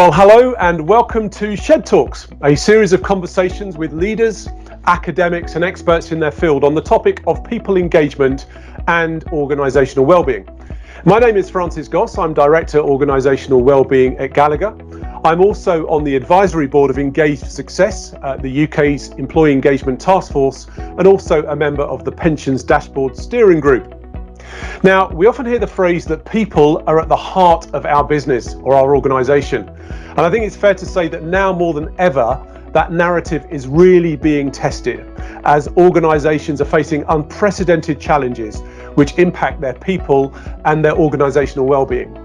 Well, hello and welcome to Shed Talks, a series of conversations with leaders, academics and experts in their field on the topic of people engagement and organisational wellbeing. My name is Francis Goss. I'm Director Organisational Wellbeing at Gallagher. I'm also on the advisory board of Engage for Success, the UK's Employee Engagement Task Force, and also a member of the Pensions Dashboard Steering Group. Now, we often hear the phrase that people are at the heart of our business or our organisation. And I think it's fair to say that now more than ever, that narrative is really being tested as organisations are facing unprecedented challenges which impact their people and their organisational well-being.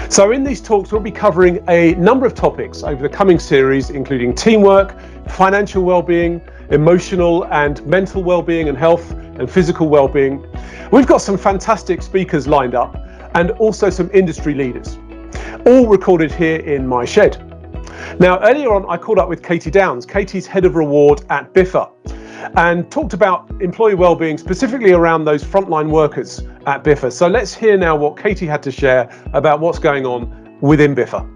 So in these talks, we'll be covering a number of topics over the coming series, including teamwork, financial well-being, emotional and mental well-being and health and physical well-being. We've got some fantastic speakers lined up and also some industry leaders, all recorded here in my shed. Now, earlier on, I caught up with Katy Downes. Katy's head of reward at Biffa, and talked about employee wellbeing, specifically around those frontline workers at Biffa. So let's hear now what Katy had to share about what's going on within Biffa.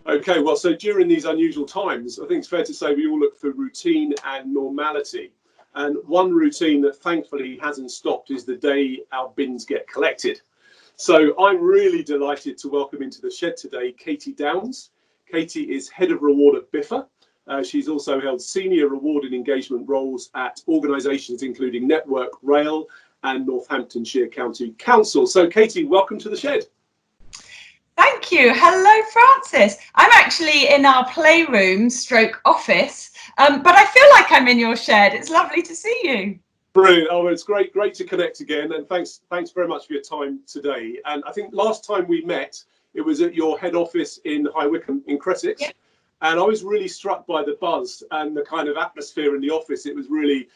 Okay, well, so during these unusual times, I think it's fair to say we all look for routine and normality. And one routine that thankfully hasn't stopped is the day our bins get collected. So I'm really delighted to welcome into the shed today Katy Downes. Katy is head of reward at Biffa. She's also held senior reward and engagement roles at organisations including Network Rail and Northamptonshire County Council. So Katy, welcome to the shed. Thank you. Hello, Francis. I'm actually in our playroom stroke office, but I feel like I'm in your shed. It's lovely to see you. Brilliant. Oh, it's great to connect again. And thanks very much for your time today. And I think last time we met, it was at your head office in High Wycombe in Creswick. Yeah. And I was really struck by the buzz and the kind of atmosphere in the office. It was really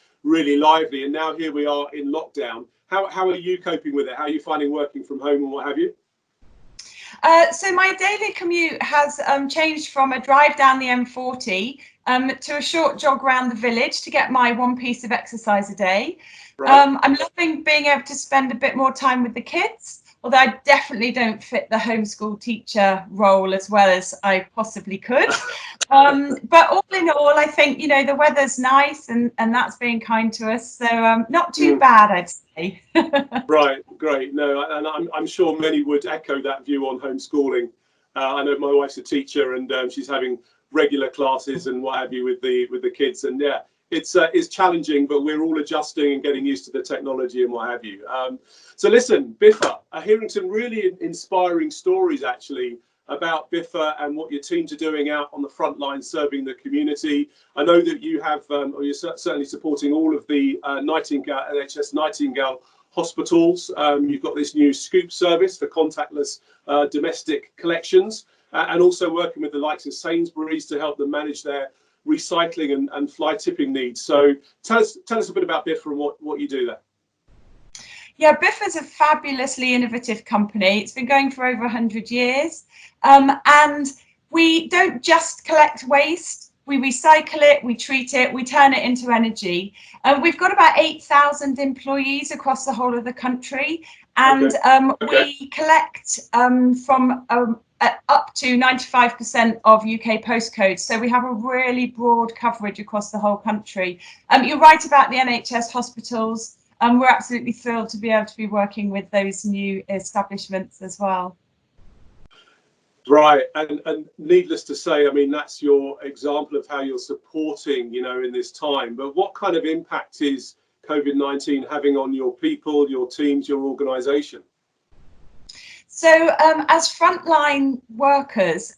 lively. And now here we are in lockdown. How are you coping with it? How are you finding working from home and what have you? So my daily commute has changed from a drive down the M40 to a short jog around the village to get my one piece of exercise a day. Right. I'm loving being able to spend a bit more time with the kids, although I definitely don't fit the homeschool teacher role as well as I possibly could. But all in all, I think, you know, the weather's nice and that's being kind to us. So not too bad, I'd say. Right, great. No, and I'm sure many would echo that view on homeschooling. I know my wife's a teacher and she's having regular classes and what have you with the kids. And yeah, it's challenging, but we're all adjusting and getting used to the technology and what have you. So listen, Biffa, hearing some really inspiring stories actually about Biffa and what your teams are doing out on the front line serving the community. I know that you have, or you're certainly supporting all of the NHS Nightingale hospitals. You've got this new Scoop service for contactless domestic collections, and also working with the likes of Sainsbury's to help them manage their recycling and fly tipping needs. So tell us a bit about Biffa and what you do there. Yeah, Biffa is a fabulously innovative company. It's been going for over 100 years. And we don't just collect waste, we recycle it, we treat it, we turn it into energy. We've got about 8,000 employees across the whole of the country. And we collect from up to 95% of UK postcodes. So we have a really broad coverage across the whole country. You're right about the NHS hospitals. We're absolutely thrilled to be able to be working with those new establishments as well. Right, and needless to say, I mean, that's your example of how you're supporting, you know, in this time. But what kind of impact is COVID-19 having on your people, your teams, your organisation? So as frontline workers,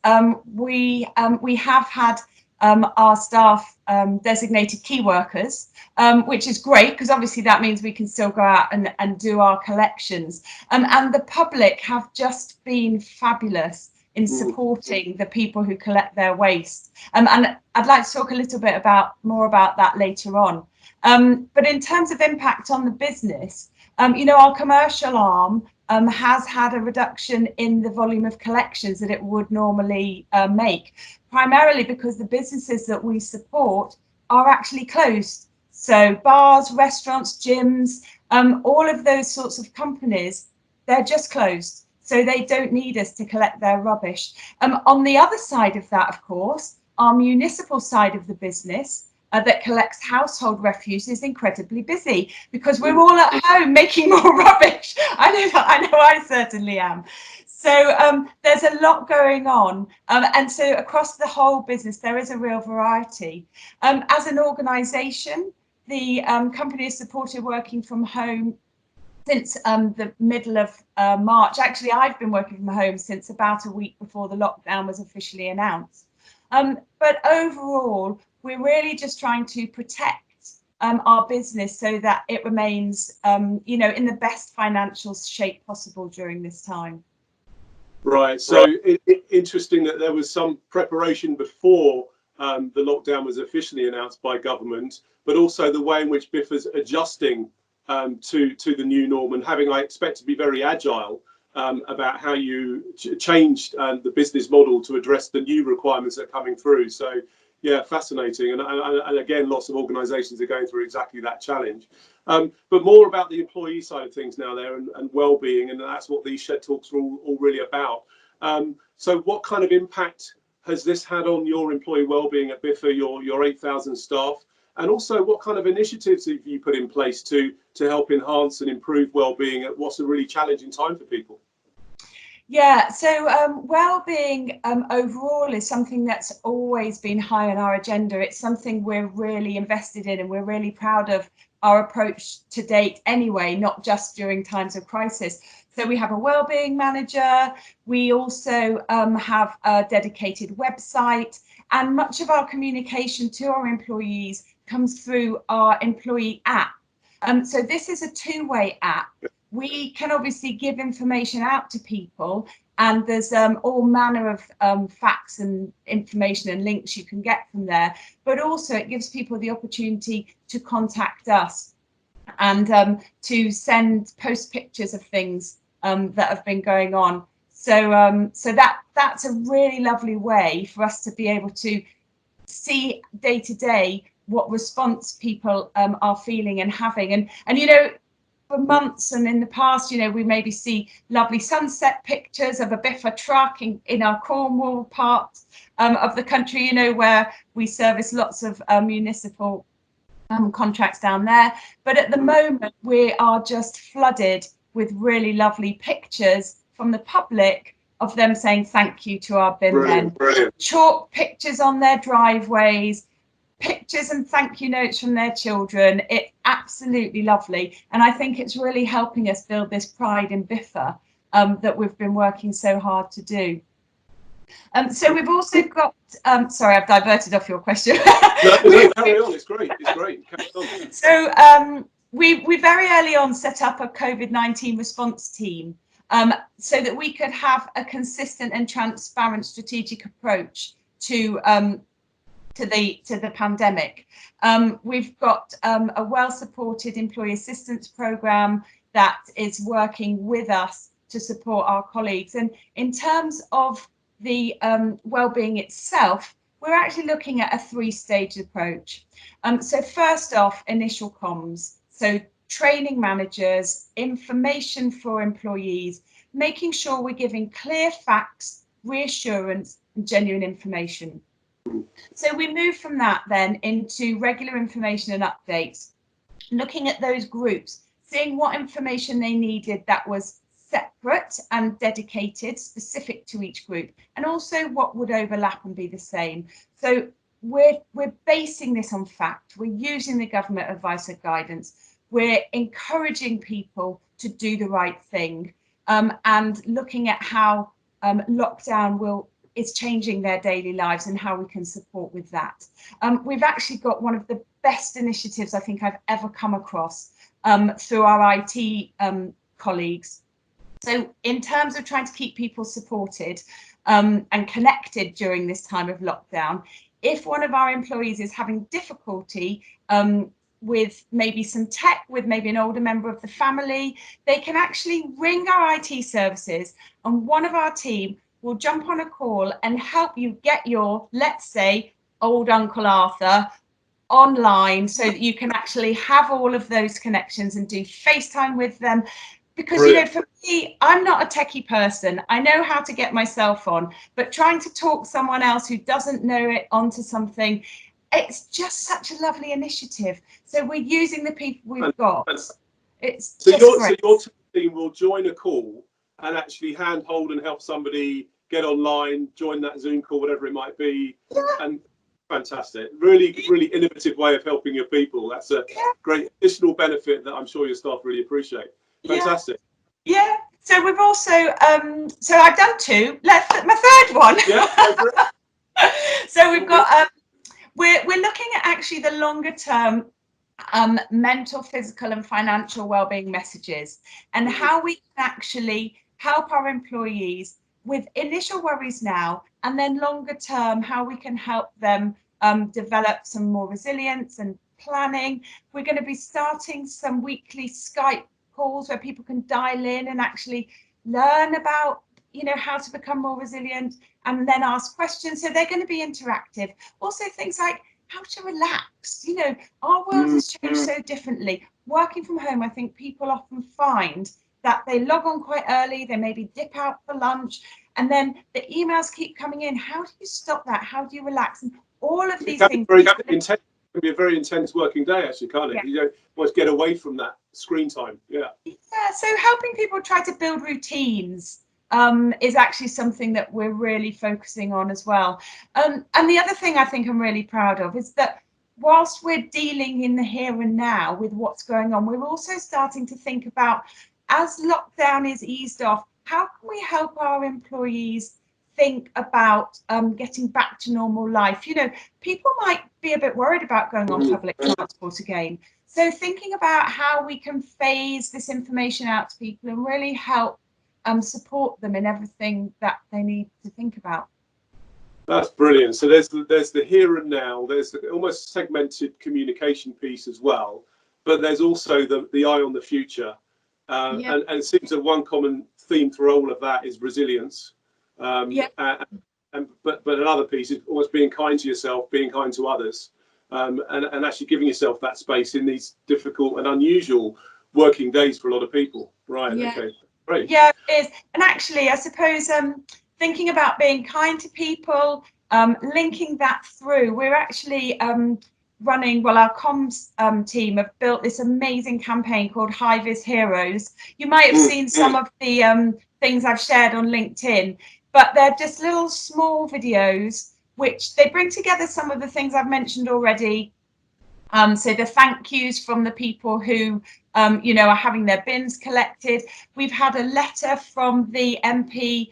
we have had our staff designated key workers, which is great because obviously that means we can still go out and do our collections. And the public have just been fabulous in supporting the people who collect their waste. And I'd like to talk a little bit more about that later on. But in terms of impact on the business, you know, our commercial arm has had a reduction in the volume of collections that it would normally make, primarily because the businesses that we support are actually closed. So bars, restaurants, gyms, all of those sorts of companies, they're just closed. so they don't need us to collect their rubbish. On the other side of that, of course, our municipal side of the business that collects household refuse is incredibly busy because we're all at home making more rubbish. I know I certainly am. So there's a lot going on, and so across the whole business there is a real variety. As an organisation, the company has supported working from home since the middle of March. Actually, I've been working from home since about a week before the lockdown was officially announced. But overall, we're really just trying to protect our business so that it remains, in the best financial shape possible during this time. Right. So interesting that there was some preparation before the lockdown was officially announced by government, but also the way in which Biffa's adjusting to the new norm and having, I expect, to be very agile about how you changed the business model to address the new requirements that are coming through. So, yeah, fascinating. And again, lots of organisations are going through exactly that challenge. But more about the employee side of things now there and well-being, and that's what these Shed Talks are all really about. So what kind of impact has this had on your employee well-being at Biffa, your 8,000 staff? And also, what kind of initiatives have you put in place to help enhance and improve well-being at what's a really challenging time for people? Yeah, so well-being overall is something that's always been high on our agenda. It's something we're really invested in, and we're really proud of our approach to date anyway, not just during times of crisis. So we have a wellbeing manager. We also have a dedicated website, and much of our communication to our employees comes through our employee app. So this is a two-way app. We can obviously give information out to people, and there's all manner of facts and information and links you can get from there. But also it gives people the opportunity to contact us and to post pictures of things that have been going on. So that's a really lovely way for us to be able to see day to day what response people are feeling and having. And for months and in the past, we maybe see lovely sunset pictures of a Biffa truck in our Cornwall part of the country, where we service lots of municipal contracts down there. But at the moment, we are just flooded with really lovely pictures from the public of them saying thank you to our bin men. Brilliant. Chalk pictures on their driveways, pictures and thank you notes from their children. It's absolutely lovely, and I think it's really helping us build this pride in Biffa that we've been working so hard to do. So we've also got sorry, I've diverted off your question. No, carry on. It's great. Carry on. So we very early on set up a COVID-19 response team so that we could have a consistent and transparent strategic approach to the pandemic. We've got a well-supported employee assistance programme that is working with us to support our colleagues. And in terms of the wellbeing itself, we're actually looking at a three-stage approach. So first off, initial comms. So training managers, information for employees, making sure we're giving clear facts, reassurance, and genuine information. So we move from that then into regular information and updates, looking at those groups, seeing what information they needed that was separate and dedicated, specific to each group, and also what would overlap and be the same. So we're basing this on fact. We're using the government advice and guidance. We're encouraging people to do the right thing, and looking at how lockdown is changing their daily lives and how we can support with that. We've actually got one of the best initiatives I think I've ever come across through our IT colleagues. So in terms of trying to keep people supported and connected during this time of lockdown, if one of our employees is having difficulty with maybe some tech, with maybe an older member of the family, they can actually ring our IT services, and one of our team will jump on a call and help you get your, let's say, old Uncle Arthur online so that you can actually have all of those connections and do FaceTime with them. because Brilliant. for me, I'm not a techie person. I know how to get myself on, but trying to talk someone else who doesn't know it onto something, it's just such a lovely initiative. So we're using the people we've got. It's so just great. So your team will join a call and actually handhold and help somebody get online, join that Zoom call, whatever it might be. Yeah. And fantastic. Really, really innovative way of helping your people. That's a great additional benefit that I'm sure your staff really appreciate. Fantastic. Yeah. So we've also, so I've done two. Let's my third one. Yeah, go for it. So we've got, we're looking at actually the longer term mental, physical and financial wellbeing messages, and how we can actually help our employees with initial worries now, and then longer term, how we can help them develop some more resilience and planning. We're going to be starting some weekly Skype calls where people can dial in and actually learn about how to become more resilient, and then ask questions. So they're going to be interactive. Also things like how to relax. Our world has changed so differently. Working from home, I think people often find that they log on quite early, they maybe dip out for lunch, and then the emails keep coming in. How do you stop that? How do you relax? And all of these things. It can be a very intense working day, actually, can't it? Yeah. You don't always get away from that screen time. Yeah. So helping people try to build routines is actually something that we're really focusing on as well. And the other thing I think I'm really proud of is that whilst we're dealing in the here and now with what's going on, we're also starting to think about, as lockdown is eased off, how can we help our employees think about getting back to normal life? People might be a bit worried about going on public transport again. So thinking about how we can phase this information out to people and really help support them in everything that they need to think about. That's brilliant. So there's the here and now. There's the almost segmented communication piece as well, but there's also the eye on the future. And it seems that one common theme for all of that is resilience. But another piece is almost being kind to yourself, being kind to others, and actually giving yourself that space in these difficult and unusual working days for a lot of people. Right. Yeah. Okay. Great. Yeah, it is. And actually, I suppose thinking about being kind to people, linking that through, we're actually running, our comms team have built this amazing campaign called High Vis Heroes. You might have seen some of the things I've shared on LinkedIn, but they're just little small videos which they bring together some of the things I've mentioned already. So the thank yous from the people who, are having their bins collected. We've had a letter from the MP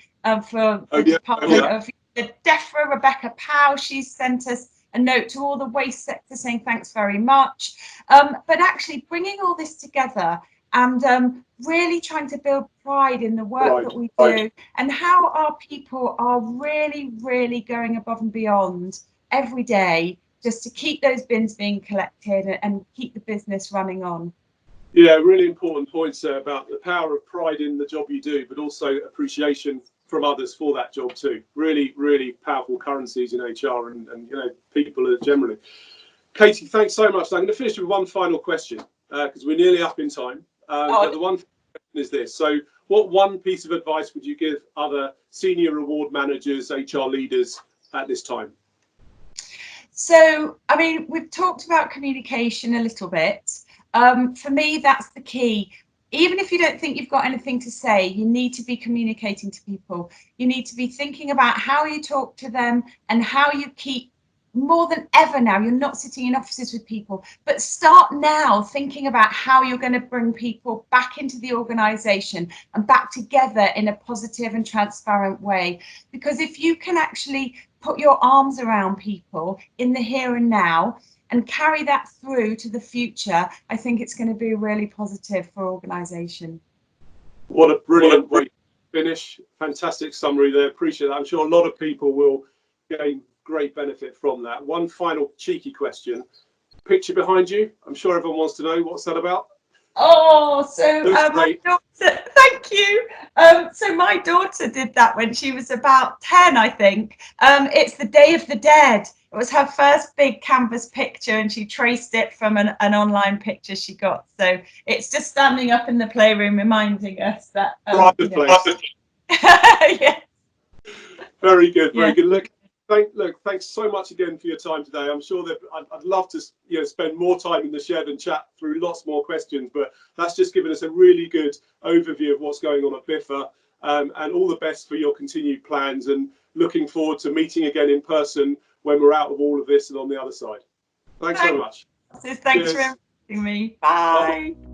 for the Department of the DEFRA, Rebecca Powell. She's sent us a note to all the waste sector saying thanks very much. But actually bringing all this together and really trying to build pride in the work that we do, and how our people are really, really going above and beyond every day just to keep those bins being collected and keep the business running on. Yeah, really important points there about the power of pride in the job you do, but also appreciation from others for that job too. Really, really powerful currencies in HR and people generally. Katy, thanks so much. I'm going to finish with one final question because we're nearly up in time. But the one question is this. So what one piece of advice would you give other senior reward managers, HR leaders at this time? So, we've talked about communication a little bit. For me, that's the key. Even if you don't think you've got anything to say, you need to be communicating to people. You need to be thinking about how you talk to them and how you keep, more than ever now, you're not sitting in offices with people, but start now thinking about how you're going to bring people back into the organisation and back together in a positive and transparent way. Because if you can actually put your arms around people in the here and now and carry that through to the future, I think it's going to be really positive for organisation. What a brilliant way to finish. Fantastic summary there. Appreciate that. I'm sure a lot of people will gain great benefit from that. One final cheeky question. Picture behind you. I'm sure everyone wants to know what's that about. Oh, so Looks my great. daughter, thank you. So my daughter did that when she was about 10, I think. It's the Day of the Dead. It was her first big canvas picture, and she traced it from an online picture she got. So it's just standing up in the playroom, reminding us that. Private place. Yeah. Very good, very Yeah. good. Thanks so much again for your time today. I'm sure that I'd love to, spend more time in the shed and chat through lots more questions, but that's just given us a really good overview of what's going on at Biffa, and all the best for your continued plans, and looking forward to meeting again in person when we're out of all of this and on the other side. Thanks so much. Thanks for Cheers. inviting me. Bye. Bye.